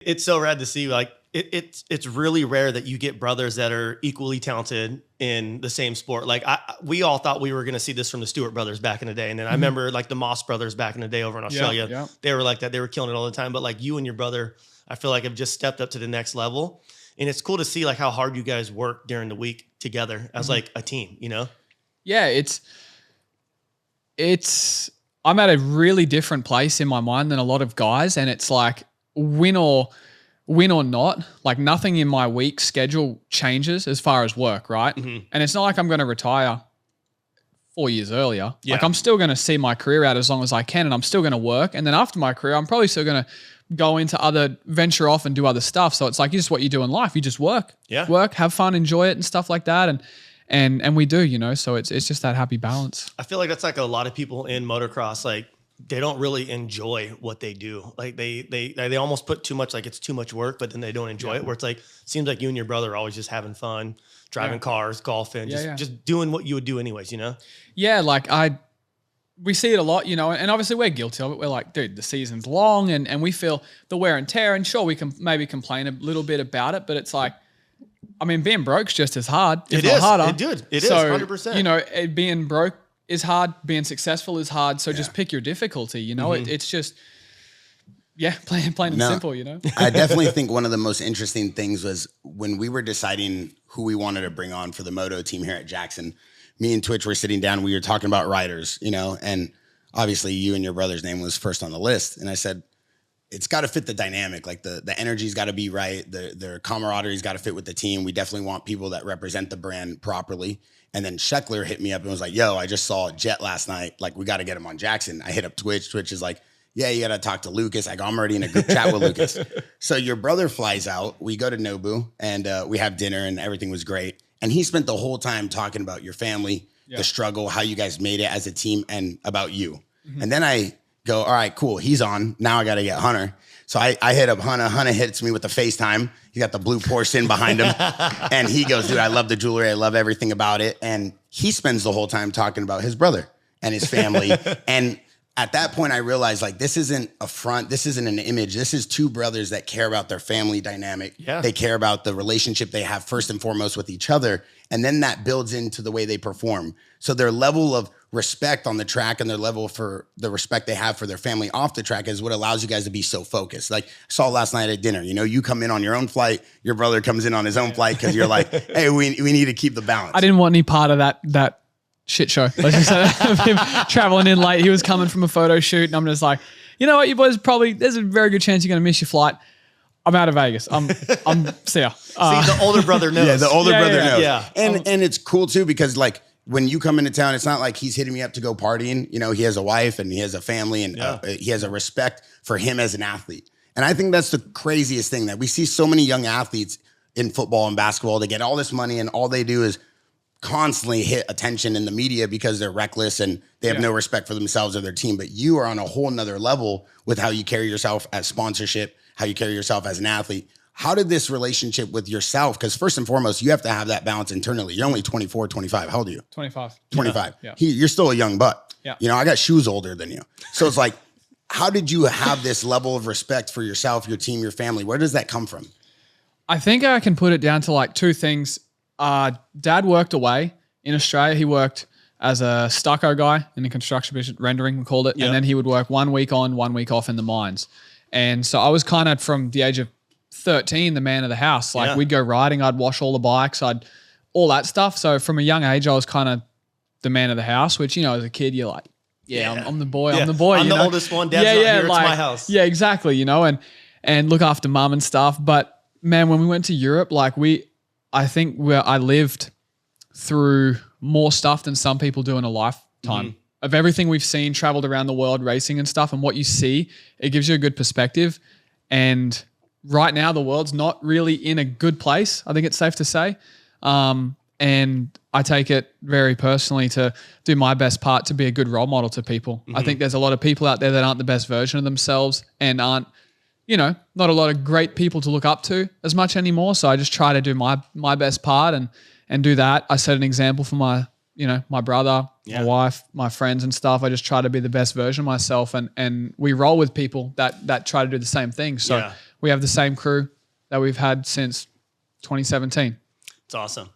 It's so rad to see. Like it's really rare that you get brothers that are equally talented in the same sport. Like we all thought we were going to see this from the Stewart brothers back in the day. And then I remember like the Moss brothers back in the day over in Australia, they were like that. They were killing it all the time. But like you and your brother, I feel like have just stepped up to the next level. And it's cool to see like how hard you guys work during the week together as like a team, you know? Yeah, I'm at a really different place in my mind than a lot of guys. And it's like win or not, like nothing in my week schedule changes as far as work, right? And it's not like I'm going to retire 4 years earlier. Like I'm still going to see my career out as long as I can, and I'm still going to work. And then after my career, I'm probably still going to go into venture off and do other stuff. So it's like just what you do in life. You just work, have fun, enjoy it and stuff like that. And we do, you know, so it's just that happy balance. I feel like that's like a lot of people in motocross, like they don't really enjoy what they do. Like they almost put too much, like it's too much work, but then they don't enjoy it, where it's like, seems like you and your brother are always just having fun, driving cars, golfing, just doing what you would do anyways, you know? Yeah. Like we see it a lot, you know, and obviously we're guilty of it. We're like, dude, the season's long and we feel the wear and tear, and sure, we can maybe complain a little bit about it, but it's like, I mean, being broke's just as hard, if not harder. It is 100%. You know, being broke is hard, being successful is hard. So just pick your difficulty, you know, it's just, plain and simple, you know? I definitely think one of the most interesting things was when we were deciding who we wanted to bring on for the moto team here at JAXXON, me and Twitch were sitting down, we were talking about riders, you know, and obviously you and your brother's name was first on the list. And I said, it's got to fit the dynamic. Like the energy's got to be right. Their camaraderie's got to fit with the team. We definitely want people that represent the brand properly. And then Scheckler hit me up and was like, yo, I just saw Jet last night. Like, we got to get him on JAXXON. I hit up Twitch. Twitch is like, yeah, you got to talk to Lucas. I go, I'm already in a group chat with Lucas. So your brother flies out. We go to Nobu and we have dinner and everything was great. And he spent the whole time talking about your family, the struggle, how you guys made it as a team, and about you. And then I go, all right, cool. He's on. Now I got to get Hunter. So I hit up Hunter. Hunter hits me with the FaceTime. He got the blue Porsche in behind him. And he goes, dude, I love the jewelry. I love everything about it. And he spends the whole time talking about his brother and his family. And at that point, I realized, like, this isn't a front. This isn't an image. This is two brothers that care about their family dynamic. They care about the relationship they have first and foremost with each other. And then that builds into the way they perform. So their level of respect on the track and their level for the respect they have for their family off the track is what allows you guys to be so focused. Like I saw last night at dinner, you know, you come in on your own flight, your brother comes in on his own flight because you're like, hey, we need to keep the balance. I didn't want any part of that shit show. Let's just say him traveling in late. He was coming from a photo shoot and I'm just like, you know what, you boys there's a very good chance you're going to miss your flight. I'm out of Vegas. I'm see ya. See, the older brother knows. Yeah, the older brother knows. Yeah. And it's cool too, because like, when you come into town, it's not like he's hitting me up to go partying. You know, he has a wife and he has a family and he has a respect for him as an athlete. And I think that's the craziest thing, that we see so many young athletes in football and basketball. They get all this money and all they do is constantly hit attention in the media because they're reckless and they have no respect for themselves or their team. But you are on a whole nother level with how you carry yourself as sponsorship, how you carry yourself as an athlete. How did this relationship with yourself? Because first and foremost, you have to have that balance internally. You're only 24, 25. How old are you? 25. 25. Yeah. You're still a young butt. Yeah. You know, I got shoes older than you. So it's like, how did you have this level of respect for yourself, your team, your family? Where does that come from? I think I can put it down to like two things. Dad worked away in Australia. He worked as a stucco guy in the construction business, rendering, we called it. And then he would work 1 week on, 1 week off in the mines. And so I was kind of, from the age of 13, the man of the house. Like we'd go riding, I'd wash all the bikes, all that stuff. So from a young age, I was kind of the man of the house, which, you know, as a kid, you're like, I'm the boy, I'm the boy. I'm the oldest one, Dad's not here, it's my house. Yeah, exactly, you know, and look after mum and stuff. But man, when we went to Europe, like I think I lived through more stuff than some people do in a lifetime. Of everything we've seen, traveled around the world, racing and stuff, and what you see, it gives you a good perspective. And right now, the world's not really in a good place, I think it's safe to say. And I take it very personally to do my best part to be a good role model to people. I think there's a lot of people out there that aren't the best version of themselves and aren't, you know, not a lot of great people to look up to as much anymore. So I just try to do my best part and do that. I set an example for my brother, my wife, my friends and stuff. I just try to be the best version of myself, and we roll with people that try to do the same thing. So we have the same crew that we've had since 2017. It's awesome.